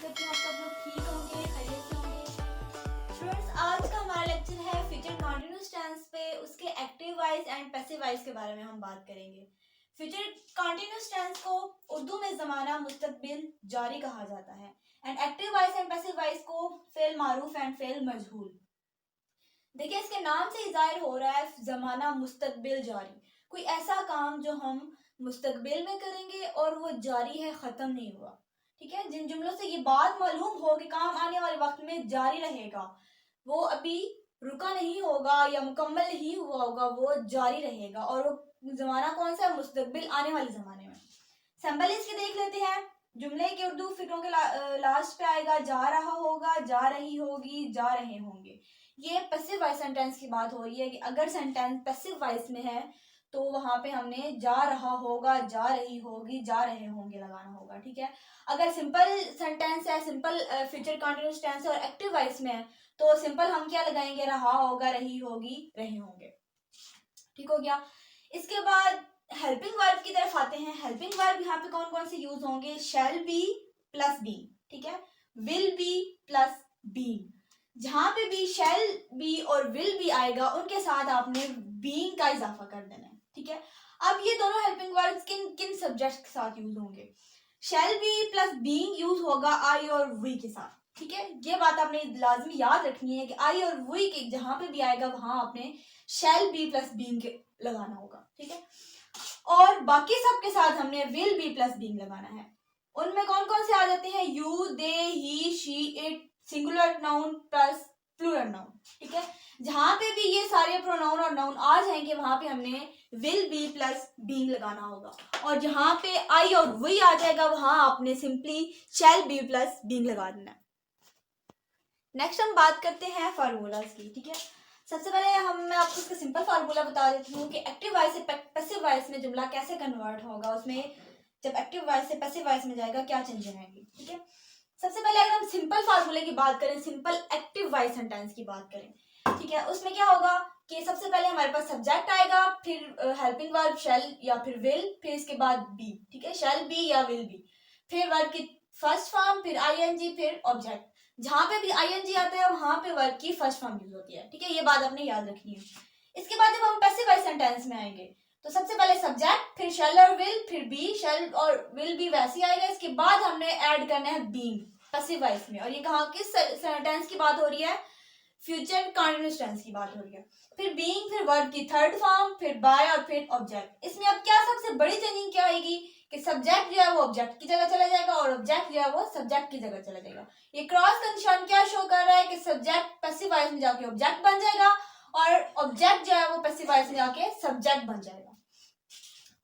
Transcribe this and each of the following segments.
करती हूँ आप सब लोग ठीक होंगे, खैरियत से होंगे। स्टूडेंट्स, आज का हमारा लेक्चर है फ्यूचर कंटीन्यूअस टेंस पे, उसके active voice and passive voice के बारे में हम बात करेंगे। फ्यूचर कंटीन्यूअस टेंस को उर्दू में ज़माना मुस्तकबिल जारी कहा जाता है and active voice and passive voice को फेल मारूफ एंड फेल मजहूल। देखिए, इसके नाम से ही जाहिर हो रहा है ज़माना मुस्तकबिल जारी, कोई ऐसा काम जो हम मुस्तकबिल में करेंगे और वो जारी है, ख़त्म नहीं हुआ। ठीक है, जिन जुमलों से ये बात मालूम हो कि काम आने वाले वक्त में जारी रहेगा, वो अभी रुका नहीं होगा या मुकम्मल नहीं हुआ होगा, वो जारी रहेगा। और वो ज़माना कौन सा है? मुस्तकबिल, आने वाले ज़माने में। सैम्पल इसके देख लेते हैं। जुमले के उर्दू फिक्रों के लास्ट पे आएगा जा रहा होगा, जा रही होगी, जा रहे होंगे। ये पैसिव वॉइस सेंटेंस की बात हो रही है कि अगर सेंटेंस पैसिव वॉइस में है तो वहां पे हमने जा रहा होगा, जा रही होगी, जा रहे होंगे लगाना होगा। ठीक है, अगर सिंपल सेंटेंस है, सिंपल फ्यूचर कंटीन्यूअस टेंस है और एक्टिव वॉइस में है, तो सिंपल हम क्या लगाएंगे? रहा होगा, रही होगी, रहे होंगे। ठीक हो गया। इसके बाद हेल्पिंग वर्ब की तरफ आते हैं। हेल्पिंग वर्ब यहाँ पे कौन कौन से यूज होंगे? शैल बी प्लस बी, ठीक है, विल बी प्लस बी। जहां पे भी शैल बी और विल बी आएगा उनके साथ आपने बीइंग का इजाफा कर देना है। ठीक है, अब ये दोनों हेल्पिंग वर्ब्स किन किन सब्जेक्ट के साथ यूज होंगे? Shall be plus being use होगा आई और वी के साथ। ठीक है, ये बात आपने लाजमी याद रखनी है कि आई और वी के जहां पे भी आएगा वहां आपने शैल बी प्लस बीइंग लगाना होगा। ठीक है, और बाकी सब के साथ हमने विल बी प्लस बीइंग लगाना है। उनमें कौन कौन से आ जाते हैं? You, they, he, she, it, singular noun plus plural noun. ठीक है, जहां पे भी ये सारे प्रोनाउन और नाउन आ जाएंगे वहां पे हमने विल बी प्लस बीइंग लगाना होगा, और जहां पे आई और वी आ जाएगा वहां आपने simply shall be plus being लगा देना है। नेक्स्ट हम बात करते हैं फार्मूलाज की। ठीक है, सबसे पहले मैं आपको इसका सिंपल फार्मूला बता देती हूँ कि एक्टिव वॉइस से पैसिव वॉइस में जुमला कैसे कन्वर्ट होगा, उसमें जब एक्टिव वॉइस से पैसिव वॉइस में जाएगा क्या चेंजेस आएंगी। ठीक है, सबसे पहले अगर हम सिंपल फार्मूले की बात करें, सिंपल एक्टिव वॉइस सेंटेंस की बात करें, ठीक है, उसमें क्या होगा कि सबसे पहले हमारे पास सब्जेक्ट आएगा, फिर हेल्पिंग वर्ब शैल या फिर विल, फिर इसके बाद बी। ठीक है, शैल बी या विल बी, फिर वर्ब की फर्स्ट फॉर्म, फिर आईएनजी, फिर ऑब्जेक्ट। जहां पे भी आईएनजी आता है वहां पे वर्ब की फर्स्ट फॉर्म यूज होती है। ठीक है, ये बात आपने याद रखनी है। इसके बाद जब हम पैसिव वॉइस सेंटेंस में आएंगे तो सबसे पहले सब्जेक्ट, फिर शैल और विल, फिर बी, शैल और विल भी वैसे ही आएगा। इसके बाद हमने ऐड करना है बीइंग पैसिव वॉइस में, और ये कहाँ किस सेंटेंस की बात हो रही है? फ्यूचर कंटीन्यूअस टेंस की बात हो रही है। फिर बीइंग, फिर वर्ब की थर्ड फॉर्म, फिर बाय और फिर ऑब्जेक्ट। इसमें अब क्या सबसे बड़ी चेंजिंग क्या आएगी कि सब्जेक्ट जो है वो ऑब्जेक्ट की जगह चला जाएगा और ऑब्जेक्ट जो है वो सब्जेक्ट की जगह चला जाएगा। ये क्रॉस का निशान क्या शो कर रहा है कि सब्जेक्ट पैसिव वॉइस में जाके ऑब्जेक्ट बन जाएगा और ऑब्जेक्ट जो है वो पैसिव वॉइस में जाके सब्जेक्ट बन जाएगा।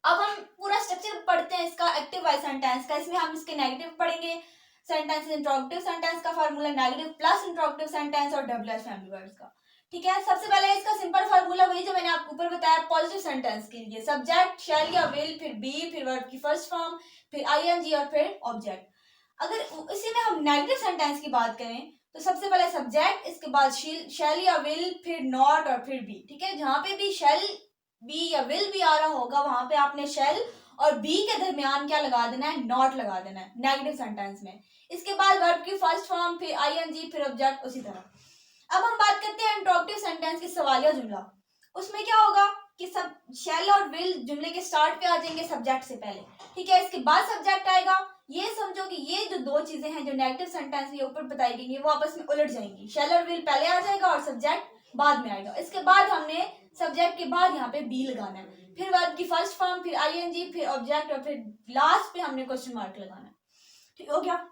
अब हम पूरा स्ट्रक्चर पढ़ते हैं इसका एक्टिव वॉइस सेंटेंस का। इसमें हम इसके नेगेटिव पढ़ेंगे। सेंटेंस इंट्रोगेटिव सेंटेंस का formula negative plus interrogative sentence और डब्ल्यूएच फैमिली वर्ड्स का। ठीक है, सबसे पहले इसका सिंपल फार्मूला वही जो मैंने आपको ऊपर बताया पॉजिटिव सेंटेंस के लिए, सब्जेक्ट शैल या विल, फिर बी, फिर वर्ब की फर्स्ट फॉर्म, फिर आईएनजी और फिर ऑब्जेक्ट। अगर इसी में हम नेगेटिव सेंटेंस की बात करें तो सबसे पहले सब्जेक्ट, इसके बाद शैल या विल, फिर नॉट और फिर बी। ठीक है, जहां पे भी शैल बी या विल भी आ रहा होगा वहां पे आपने शैल और बी के दरमियान क्या लगा देना है? नॉट लगा देना है नेगेटिव सेंटेंस में। इसके बाद वर्ब की फर्स्ट फॉर्म, फिर आईएनजी, फिर ऑब्जेक्ट, उसी तरह। अब हम बात करते हैं इंट्रोगेटिव सेंटेंस की सवालिया जुमला। उसमें क्या होगा कि सब शैल और विल जुमले के स्टार्ट पे आ जाएंगे सब्जेक्ट से पहले। ठीक है, इसके बाद सब्जेक्ट आएगा। ये समझो कि ये जो दो चीजें हैं जो नेगेटिव सेंटेंस में ऊपर बताई गई है वो आपस में उलट जाएंगी। शैल और विल पहले आ जाएगा और सब्जेक्ट बाद में आएगा। इसके बाद हमने सब्जेक्ट के बाद यहाँ पे बी लगाना है, फिर वर्ब की फर्स्ट फॉर्म, फिर आईएनजी, फिर ऑब्जेक्ट और फिर लास्ट पे हमने क्वेश्चन मार्क लगाना है। ठीक हो गया।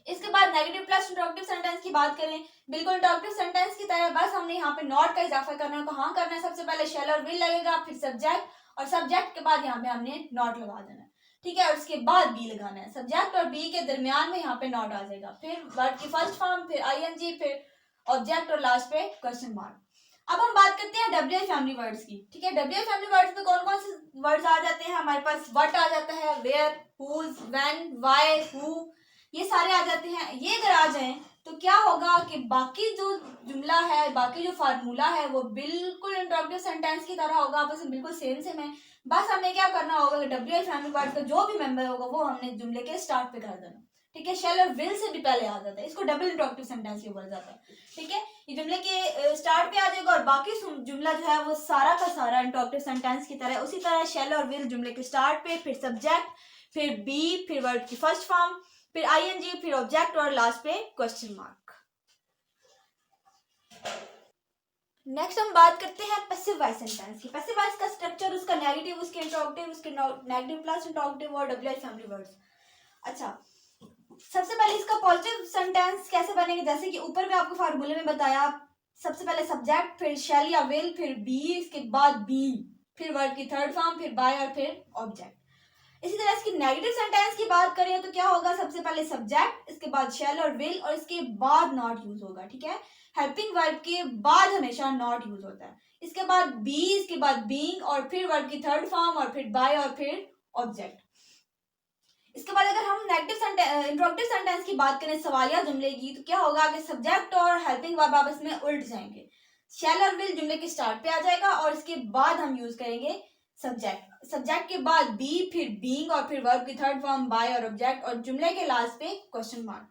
इसके बाद नेगेटिव प्लस इंट्रोगेटिव सेंटेंस की बात करें, बिल्कुल इंट्रोगेटिव सेंटेंस की तरह, बस हमने यहाँ पे नॉट का इजाफा करना है। कहाँ करना है? सबसे पहले शैल और विल लगेगा, फिर सब्जेक्ट, और सब्जेक्ट के बाद यहाँ पे हमने नॉट लगा देना है। ठीक है, और उसके बाद बी लगाना है। सब्जेक्ट और बी के दरमियान में यहाँ पे नॉट आ जाएगा, फिर वर्ब की फर्स्ट फॉर्म, फिर आईएनजी, फिर ऑब्जेक्ट और लास्ट पे क्वेश्चन मार्क। अब हम बात करते हैं डब्ल्यूएच फैमिली वर्ड्स की। ठीक है, डब्ल्यूएच फैमिली वर्ड्स में कौन कौन से वर्ड्स आ जाते हैं? हमारे पास व्हाट आ जाता है, where, whose, when, why, who, ये सारे आ जाते हैं। ये अगर आ जाएं तो क्या होगा कि बाकी जो जुमला है, बाकी जो फार्मूला है वो बिल्कुल इंट्रोगेटिव सेंटेंस की तरह होगा, आपस में बिल्कुल सेम है। बस हमें क्या करना होगा कि डब्ल्यू आई फैमिली वर्ड का जो भी मेंबर होगा वो हमने जुमले के स्टार्ट पे कर देना। ठीक है, शेल और विल से भी पहले आ जाता है, इसको डबल इंट्रोगेटिव सेंटेंस भी बोला जाता है। ठीक है, ये जुमले के स्टार्ट पे आ जाएगा और बाकी जुमला जो है वो सारा का सारा इंट्रोगेटिव सेंटेंस की तरह उसी तरह शेल और विल जुमले के स्टार्ट पे, फिर सब्जेक्ट, फिर बी, फिर वर्ड की फर्स्ट फॉर्म, फिर आईएनजी, फिर ऑब्जेक्ट और लास्ट पे क्वेश्चन मार्क। नेक्स्ट हम बात करते हैं पैसिव वॉइस सेंटेंस की। पैसिव वॉइस का स्ट्रक्चर, उसका नेगेटिव, उसके इंट्रोगेटिव, उसके नेगेटिव प्लस इंट्रोगेटिव और डब्ल्यूआई फैमिली वर्ड्स। अच्छा, सबसे पहले इसका पॉजिटिव सेंटेंस कैसे बनेगा, जैसे कि ऊपर में आपको फार्मूले में बताया, सबसे पहले सब्जेक्ट, फिर शैल या विल, फिर बी, इसके बाद बी, फिर वर्ड की थर्ड फॉर्म, फिर बाय और फिर ऑब्जेक्ट। इसी तरह इसकी नेगेटिव सेंटेंस की बात करें तो क्या होगा, सबसे पहले सब्जेक्ट, इसके बाद शैल और विल और इसके बाद नॉट यूज होगा। ठीक है, हेल्पिंग वर्ब के बाद हमेशा नॉट यूज होता है। इसके बाद बी, इसके बाद बीइंग और फिर वर्ब की थर्ड फॉर्म और फिर बाय और फिर ऑब्जेक्ट। इसके बाद अगर हम नेगेटिव इंट्रोगेटिव सेंटेंस की बात करें, सवालिया जुमले की, तो क्या होगा कि सब्जेक्ट और हेल्पिंग वर्ब आपस में उल्ट जाएंगे। शैल और विल जुमले के स्टार्ट पे आ जाएगा और इसके बाद हम यूज करेंगे सब्जेक्ट। सब्जेक्ट के बाद बी, फिर बीइंग और फिर वर्ब की थर्ड फॉर्म बाय और ऑब्जेक्ट और जुमले के लास्ट पे क्वेश्चन मार्क।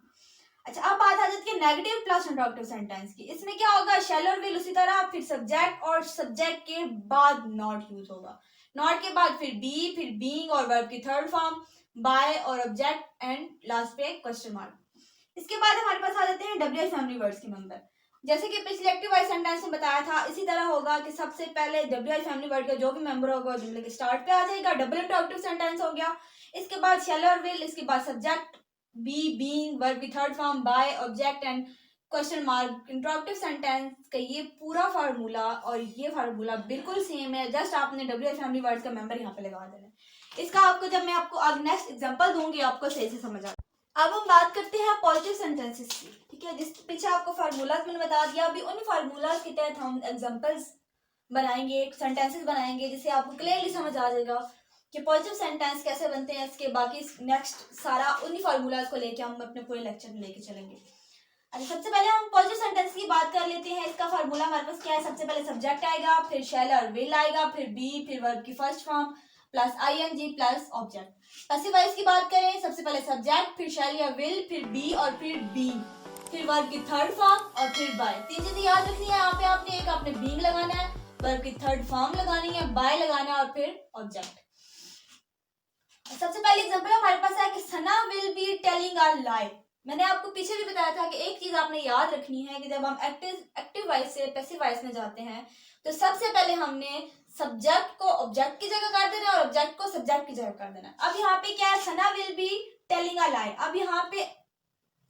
अच्छा, अब बात आ जाती है नेगेटिव प्लस इंट्रोगेटिव सेंटेंस की। इसमें क्या होगा, शैल और विल उसी तरह, फिर सब्जेक्ट और सब्जेक्ट के बाद नॉट यूज होगा। नॉट के बाद फिर बी, फिर बीइंग और वर्ब की थर्ड फॉर्म, बाय और ऑब्जेक्ट एंड लास्ट पे क्वेश्चन मार्क। इसके बाद हमारे पास आ जाते हैं डब्ल्यूआई फैमिली वर्ड्स के मेंबर। जैसे कि पिछले एक्टिव वॉइस सेंटेंस में बताया था, इसी तरह होगा कि सबसे पहले डब्ल्यूआई फैमिली वर्ड का जो भी मेंबर होगा जुमले के स्टार्ट पे आ जाएगा, डबल इंट्रोगेटिव सेंटेंस हो गया। इसके बाद शैल और विल, इसके बाद सब्जेक्ट, बी, बीइंग, वर्ब की third form, by, object and question mark. Interrogative sentence का ये पूरा फार्मूला और ये फार्मूला बिल्कुल सेम है, जस्ट आपने डब्ल्यूआई फैमिली वर्ड्स का मेंबर यहाँ पे लगा देना है। इसका आपको जब मैं आपको आगे नेक्स्ट एग्जांपल दूंगी आपको सही से समझ आ। अब हम बात करते हैं पॉजिटिव सेंटेंसेस की। ठीक है, जिस पीछे आपको फार्मूलाज मैंने बता दिया, अभी उन फार्मूलाज के तहत हम एग्जांपल्स बनाएंगे, सेंटेंसेस बनाएंगे, जिससे आपको क्लियरली समझ आ जाएगा कि पॉजिटिव सेंटेंस कैसे बनते हैं। इसके बाकी नेक्स्ट सारा उन्हीं फार्मूलाज को लेके हम अपने पूरे लेक्चर में लेके चलेंगे। अच्छा, सबसे पहले हम पॉजिटिव सेंटेंस की बात कर लेते हैं। इसका फार्मूला हमारे पास क्या है, सबसे पहले सब्जेक्ट आएगा, फिर शैल और विल आएगा, फिर बी, फिर वर्ब की first form plus ING plus object. Passive voice की बात करें, सबसे पहले सब्जेक्ट, फिर शैल या विल, फिर बी और फिर बी, फिर वर्ब की थर्ड फॉर्म और फिर बाय। तीन चीजें याद रखनी है यहाँ पे आपने, एक आपने बीइंग लगाना है, वर्ब की थर्ड फॉर्म लगानी है, बाय लगाना है और फिर ऑब्जेक्ट। सबसे पहले एग्जांपल हमारे पास है कि सना विल बी टेलिंग अ लाई। मैंने आपको पीछे भी बताया था कि एक चीज आपने याद रखनी है कि जब हम एक्टिव वॉइस से पैसिव वॉइस में जाते हैं तो सबसे पहले हमने सब्जेक्ट को ऑब्जेक्ट की जगह कर देना और ऑब्जेक्ट को सब्जेक्ट की जगह कर देना। अब यहाँ पे क्या है, सना विल बी टेलिंग अ लाई। अब यहाँ पे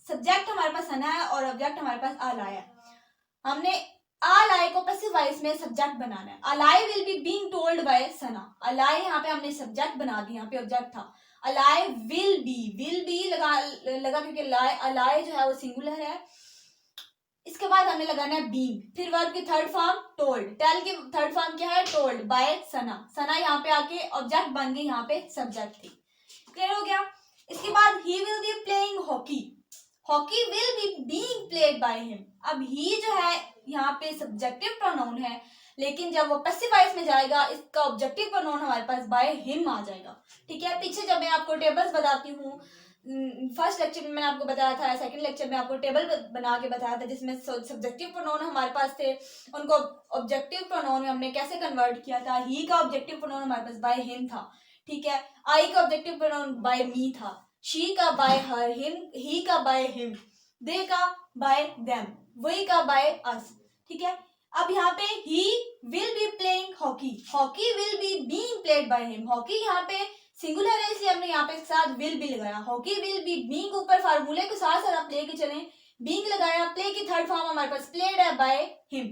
सब्जेक्ट हमारे पास सना है और ऑब्जेक्ट हमारे पास अ लाई है। हमने अ लाई को पैसिव वॉइस में सब्जेक्ट बनाना है। A lie will be being told by Sana. A lie यहाँ पे हमने सब्जेक्ट बना दिया, यहाँ पे ऑब्जेक्ट था। अलाई विल बी लगा क्योंकि अलाई जो है वो सिंगुलर है। इसके बाद हमें लगाना है बीइंग, फिर वर्ब की थर्ड फॉर्म टोल्ड, टेल की थर्ड फॉर्म क्या है, टोल्ड बाय सना। सना यहाँ पे आके ऑब्जेक्ट बन गई, यहाँ पे सब्जेक्ट थी। क्लियर हो गया। इसके बाद he will be playing hockey, hockey will be being played by him. अब ही जो है यहाँ पे सब्जेक्टिव प्रोनाउन है, लेकिन जब वो पैसिव वॉइस में जाएगा इसका ऑब्जेक्टिव प्रोनाउन हमारे पास बाय हिम आ जाएगा। ठीक है, पीछे जब मैं आपको टेबल्स बताती हूँ, फर्स्ट लेक्चर में मैंने आपको बताया था, सेकंड लेक्चर में आपको टेबल बना के बताया था जिसमें सब्जेक्टिव प्रोनाउन हमारे पास थे, उनको ऑब्जेक्टिव प्रोनाउन में हमने कैसे कन्वर्ट किया था। ही का ऑब्जेक्टिव प्रोनाउन हमारे पास बाय हिम था। ठीक है, आई का ऑब्जेक्टिव प्रोनाउन बाय मी था, शी का बाय हर, ही का बाय हिम, दे का बाय देम, वी का बाय अस। ठीक है, अब यहाँ पे he will be playing hockey, hockey will be being played by him. Hockey यहाँ पे सिंगुलर है इसलिए हमने यहाँ पे साथ विल बी लगाया। हॉकी विल बी बीइंग ऊपर फार्मूले के साथ साथ आप लेके चले, बीइंग लगाया, प्ले की थर्ड फॉर्म हमारे पास प्लेड है by him.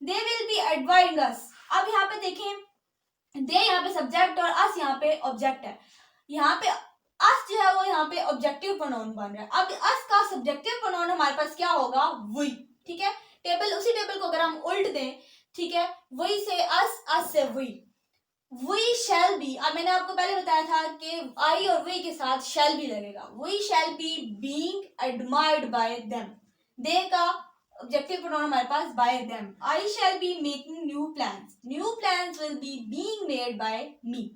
They will be advising us. अब यहाँ पे देखें, दे यहाँ पे सब्जेक्ट और अस यहाँ पे ऑब्जेक्ट है। यहाँ पे अस जो है वो यहाँ पे ऑब्जेक्टिव प्रोनाउन बन रहा है। अब अस का सब्जेक्टिव प्रोनाउन हमारे पास क्या होगा, वी। ठीक है, उसी टेबल को अगर हम उल्ट दें, ठीक है, वी से अस से वी शैल बी। अब मैंने आपको पहले बताया था कि आई और वी के साथ शैल बी लगेगा। We shall be being admired by them. They का ऑब्जेक्टिव प्रोनाउन हमारे पास by them. I shall be making new plans, new plans will be being made by me.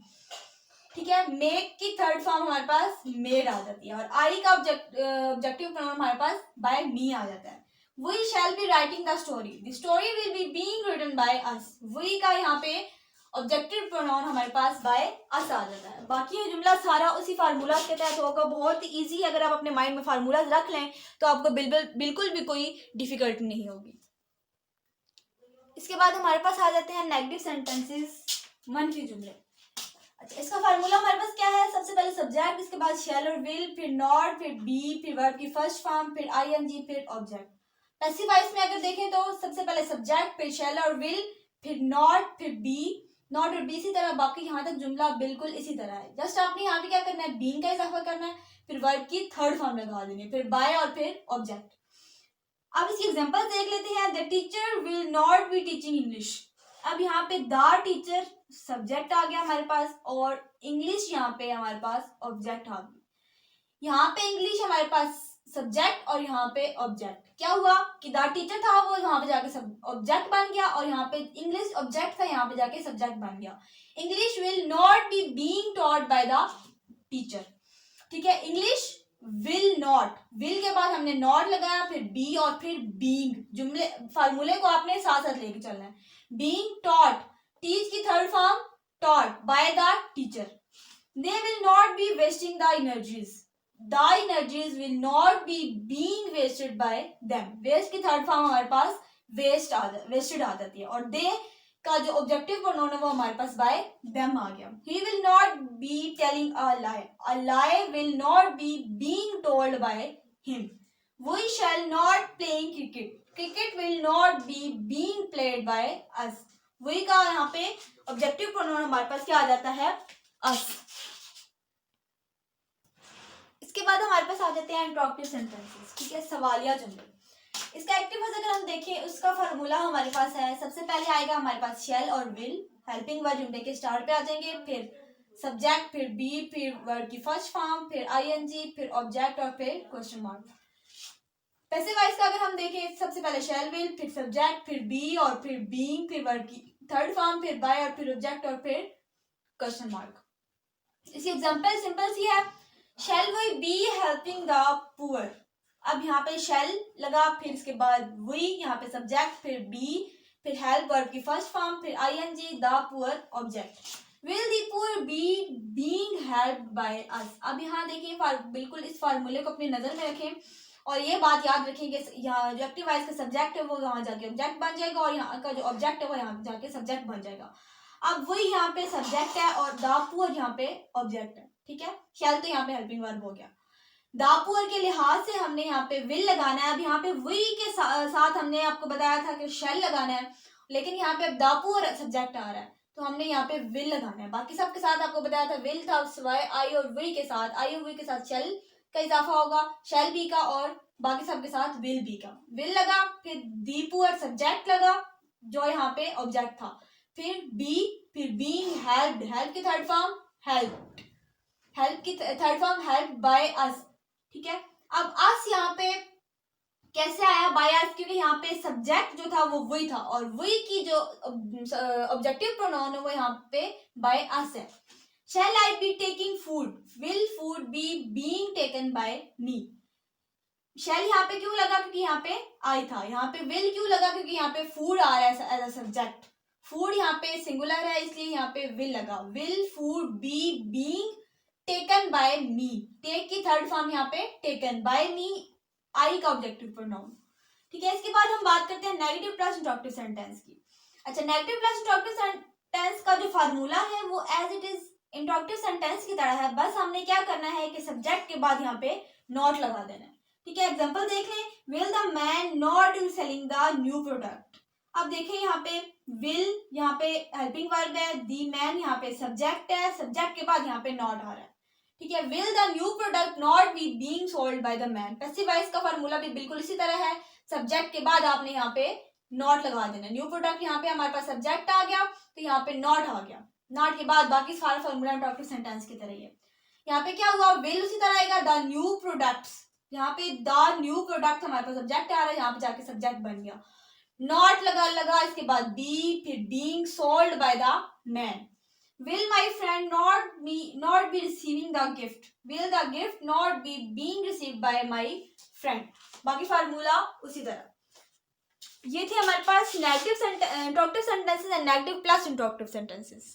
ठीक है, मेक की थर्ड फॉर्म हमारे पास made आ जाती है और आई का ऑब्जेक्टिव प्रोनाउन हमारे पास बाय मी आ जाता है। We shall be writing the story, the story will be being written by us. We का यहाँ पे ऑब्जेक्टिव प्रोनाउन हमारे पास बाय अस आ जाता है। बाकी ये जुमला सारा उसी फार्मूला के तहत होगा, बहुत इजी। अगर आप अपने माइंड में फार्मूला रख लें तो आपको बिल्कुल भी कोई डिफिकल्टी नहीं होगी। इसके बाद हमारे पास आ जाते हैं नेगेटिव सेंटेंसेस, मनफी जुमले। अच्छा, इसका फार्मूला हमारे पास क्या है? सबसे पहले सब्जेक्ट, इसके बाद शैल और विल, फिर नॉट, फिर बी, फिर वर्ब की फर्स्ट फॉर्म, फिर आईएनजी, फिर ऑब्जेक्ट। पैसिव वॉइस में अगर देखें तो सबसे पहले सब्जेक्ट, फिर शैल और विल, फिर नॉट, फिर बी, नॉट और बी इसी तरह। बाकी यहाँ तक जुमला बिल्कुल इसी तरह है। जस्ट आपने यहाँ पे क्या करना है, बीइंग का इजाफा करना है, फिर वर्ब की थर्ड फॉर्म लगा देनी है, फिर बाय और फिर ऑब्जेक्ट। अब इसकी एग्जांपल देख लेते हैं। The teacher will not be teaching English. अब यहाँ पे द टीचर सब्जेक्ट आ गया हमारे पास और इंग्लिश यहाँ पे हमारे पास ऑब्जेक्ट आ गया। यहाँ पे इंग्लिश हमारे पास सब्जेक्ट और यहाँ पे ऑब्जेक्ट। क्या हुआ कि द टीचर था वो यहाँ पे जाके सब ऑब्जेक्ट बन गया और यहाँ पे इंग्लिश ऑब्जेक्ट था, यहाँ पे जाके सब्जेक्ट बन गया। English will not be being taught by the teacher. ठीक है, इंग्लिश विल नॉट, विल के बाद हमने नॉट लगाया, फिर बी और फिर बीइंग। जुमले फार्मूले को आपने साथ साथ लेके चलना है। बीइंग टॉट, टीच की third form taught by the teacher. They will not be wasting the energies, the energies will not be being wasted by them. Waste की थर्ड फॉर्म हमारे पास वेस्टेड आ जाती है और दे का जो ऑब्जेक्टिव प्रोनाउन है वो हमारे पास बाय देम आ गया। He will not be telling a lie will not be being told by him. We shall not playing cricket, cricket will not be being played by us. We का यहाँ पे objective pronoun हमारे पास क्या आ जाता है, अस। इसके बाद हमारे पास आ जाते हैं इंटरॉगेटिव सेंटेंसेस। ठीक है, सवालिया जुमले। इसका एक्टिव वॉइस अगर हम देखें उसका फार्मूला हमारे पास है। सबसे पहले आएगा हमारे पास शैल और विल, हेल्पिंग वर्ब जुमले के स्टार्ट पे आ जाएंगे, फिर सब्जेक्ट, फिर बी, फिर वर्ब की फर्स्ट फॉर्म, फिर आईएनजी, फिर ऑब्जेक्ट और फिर क्वेश्चन मार्क। पैसिव वॉइस का अगर हम देखें सबसे पहले शैल विल, फिर सब्जेक्ट, फिर बी और फिर बीइंग, फिर वर्ब की थर्ड फॉर्म, फिर बाय और फिर ऑब्जेक्ट और फिर क्वेश्चन मार्क। इसकी एग्जांपल सिंपल सी है, shall we be helping the poor. अब यहाँ पे शेल लगा, फिर इसके बाद वी, यहाँ पे सब्जेक्ट, फिर बी, फिर हेल्प वर्ब की फर्स्ट फॉर्म, फिर ING, the poor, object. Will the poor be being helped by us. अब यहाँ देखिए बिल्कुल इस फार्मूले को अपनी नजर में रखें और ये बात याद रखें कि यहाँ जो एक्टिव वॉइस का सब्जेक्ट है वो यहाँ जाके ऑब्जेक्ट बन जाएगा और यहाँ का जो ऑब्जेक्ट है वो यहाँ जाके सब्जेक्ट बन जाएगा। अब वही यहाँ पे सब्जेक्ट है और द पुअर यहाँ पे ऑब्जेक्ट है। ठीक है, शेल तो यहाँ पे हेल्पिंग वर्ब हो गया। दापुअर के लिहाज से हमने यहाँ पे विल लगाना है। अब यहाँ पे वी के साथ हमने आपको बताया था कि शेल लगाना है, लेकिन यहाँ पे अब दापुअर सब्जेक्ट आ रहा है तो हमने यहाँ पे विल लगाना है। बाकी सबके साथ आपको बताया था विल था, सिवाय आई और वी के साथ, आई और वी के साथ शेल का इजाफा होगा, शेल बी का, और बाकी सबके साथ विल बी का। विल लगा, फिर दीपुअर सब्जेक्ट लगा जो यहाँ पे ऑब्जेक्ट था, फिर बी, फिर बीइंग हेल्प्ड, हेल्प की थर्ड फॉर्म हेल्प, हेल्प की third form help by us. ठीक है, अब अस यहाँ पे कैसे आया बाय अस, क्योंकि यहाँ पे सब्जेक्ट जो था वो वही था और वही की जो ऑब्जेक्टिव प्रोनाउन है वो यहाँ पे बाय अस है। Shall I be taking food, will food be being taken by me. Shall यहाँ पे क्यों लगा, क्योंकि यहाँ पे आई था। यहाँ पे विल क्यों लगा, क्योंकि यहाँ पे फूड आ रहा है एज अ सब्जेक्ट। फूड यहाँ पे सिंगुलर है इसलिए यहाँ पे विल लगा। Will food be being taken by me, take की थर्ड फॉर्म यहाँ पे टेकन, बाय मी आई का ऑब्जेक्टिव प्रोनाउन। ठीक है, इसके बाद हम बात करते हैं नेगेटिव प्लस इंटरॉगेटिव सेंटेंस की। अच्छा, नेगेटिव प्लस इंटरॉगेटिव सेंटेंस का जो फार्मूला है वो एज इट इज इंटरॉगेटिव सेंटेंस की तरह है, बस हमने क्या करना है कि सब्जेक्ट के बाद यहाँ पे नॉट लगा देना है। ठीक है, एग्जांपल देख लें, will the man not in selling the new product. अब देखें यहाँ पे विल यहाँ पे हेल्पिंग वर्ब है, दी मैन यहाँ पे सब्जेक्ट है, सब्जेक्ट के बाद यहाँ पे नॉट आ रहा है। ठीक है, will the new product not be being sold by the man. Passive voice का फार्मूला भी बिल्कुल इसी तरह है, सब्जेक्ट के बाद आपने यहाँ पे नॉट लगा देना। न्यू प्रोडक्ट यहाँ पे हमारे पास सब्जेक्ट आ गया तो यहाँ पे नॉट आ गया, नॉट के बाद बाकी सारा फार्मूला इंटरॉगेटिव सेंटेंस की तरह ही है। यहाँ पे क्या हुआ, विल उसी तरह आएगा, द न्यू प्रोडक्ट्स, यहाँ पे द न्यू प्रोडक्ट हमारे पास ऑब्जेक्ट आ रहा है, यहाँ पे जाके सब्जेक्ट बन गया। नॉट लगा, इसके बाद बी, फिर being sold by the man. Will my friend not be receiving the gift? Will the gift not be being received by my friend? बाकी फार्मूला उसी तरह। ये थे हमारे पास negative interrogative sentences and negative plus interrogative sentences.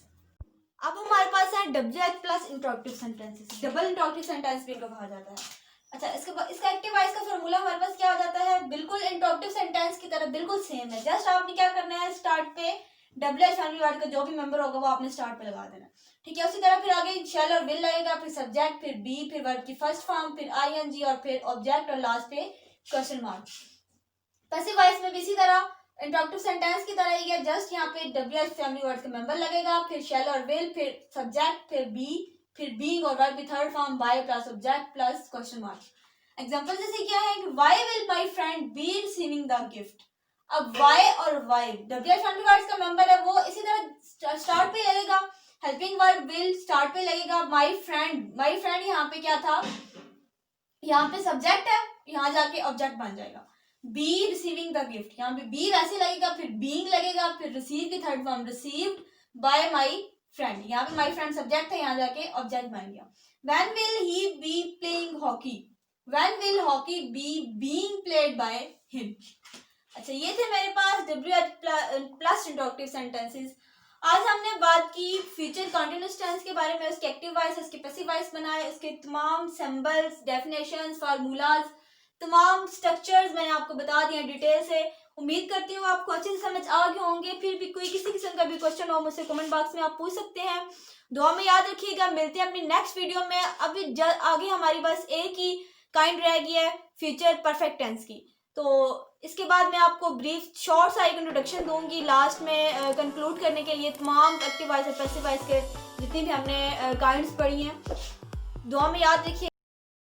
अब हमारे पास है WH plus interrogative sentences, double interrogative sentence भी इनको कहा जाता है। अच्छा, इसके बाद इसका एक्टिव वॉइस का फार्मूला हमारे पास क्या हो जाता है, बिल्कुल इंट्रोगेटिव सेंटेंस की तरह बिल्कुल सेम है। जस्ट आपने क्या करना है, स्टार्ट पे WH फैमिली वर्ड का जो भी मेंबर होगा वो आपने स्टार्ट पे लगा देना, ठीक है। उसी तरह फिर आगे शैल और विल लगेगा, फिर सब्जेक्ट, फिर बी, फिर वर्ब की फर्स्ट फॉर्म, फिर ING और फिर ऑब्जेक्ट और लास्ट पे क्वेश्चन मार्क। पैसिव वॉइस में भी इसी तरह इंट्रोगेटिव सेंटेंस की तरह ही है, जस्ट यहाँ पे WH फैमिली वर्ड का मेंबर लगेगा, फिर शैल और विल, फिर सब्जेक्ट, फिर बी, फिर बीइंग और वर्ब की third form bye plus object plus question mark. Example जैसे क्या है कि why will my friend be receiving the gift. अब व्हाई और वाई WH फैमिली वर्ड्स का मेंबर है, वो इसी तरह स्टार्ट पे लगेगा, हेल्पिंग वर्ब विल स्टार्ट पे लगेगा, माय फ्रेंड यहाँ पे क्या था, यहाँ पे सब्जेक्ट है, यहाँ जाके ऑब्जेक्ट बन जाएगा। बी रिसीविंग द गिफ्ट, यहाँ पे बी वैसे लगेगा, फिर बीइंग लगेगा, फिर रिसीव की third form received by my friend, यहाँ पे माय फ्रेंड सब्जेक्ट है, यहाँ जाके ऑब्जेक्ट बन गया। When will he be playing hockey, when will hockey be being played by him. अच्छा, ये थे मेरे पास WH प्लस इंट्रोगेटिव सेंटेंसेस। आज हमने बात की फ्यूचर कंटीन्यूअस टेंस के बारे में, उसके एक्टिव वॉइस, उसके पैसिव वॉइस बनाए, उसके तमाम सिंबल्स, डेफिनेशंस, फार्मूलाज, तमाम स्ट्रक्चर्स मैंने आपको बता दिए डिटेल से। उम्मीद करती हूँ आपको अच्छे से समझ आ गए होंगे। फिर भी कोई किसी किस्म का भी क्वेश्चन हो मुझसे कमेंट बॉक्स में आप पूछ सकते हैं। दुआ में याद रखिएगा, मिलते हैं अपनी नेक्स्ट वीडियो में। अभी आगे हमारी बस एक ही काइंड रह गई है फ्यूचर परफेक्ट टेंस की, तो इसके बाद मैं आपको ब्रीफ शॉर्ट सा एक इंट्रोडक्शन दूंगी लास्ट में कंक्लूड करने के लिए तमाम एक्टिव वॉइस और पैसिव वॉइस के जितनी भी हमने काइंड्स पढ़ी हैं। दुआ में याद रखिए।